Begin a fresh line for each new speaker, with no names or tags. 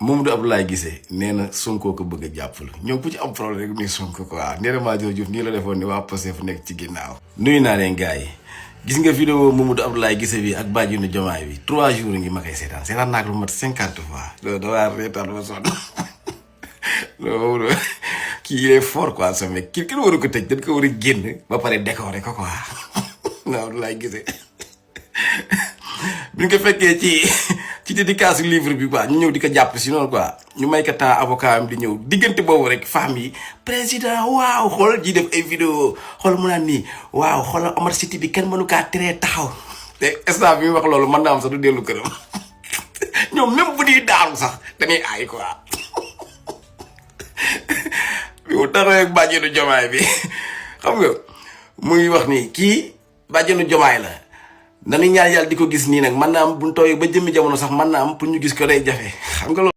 Mamadou Abdoulaye Guissé nee na Sonko ko bëgg a jàppale ñoom ku ci am problème rek ni Sonko quoi nee na Madior Diouf nii la defoon ni waa Pastef fu nekk ci ginnaaw. nuyu naa leen gars yi gis nga vidéo Mamadou Abdoulaye Guissé bi ak Bassirou Diomaye bi 3 jours ngi ma koy seetaan naa ko lu mat 50 fois loolu dawaa reetaan ma sonn loolu kii il est fort quoi ce mec kii kenn waru ko tëj dañ ko war a génn ba pare décorer ko quoi non Abdoulaye Guissé bi ñu ko fekkee ci dédicace livre bi quoi ñu ñëw di ko jàpp si noonu quoi ñu may ko temps avocat am di ñëw diggante boobu rek femme yi président waaw xool ji def ay vidéo xool mu naan nii waaw xoolal Omar City bi kenn mënu kaa teree taxaw te instant bi muy wax loolu mën naa am sax du dellu këram ñoom même bu ñuy daaru sax dañuy aay quoi bi mu taxawee ak bàjjenu Diomaye bi xam nga muy wax ni kii bàjjenu Diomaye la dañuy ñaan yàlla di ko gis nii nag mën naa am bu ñu tooyee ba jëmmi jamono sax mën naa am pour ñu gis ko day jafe xam nga loolu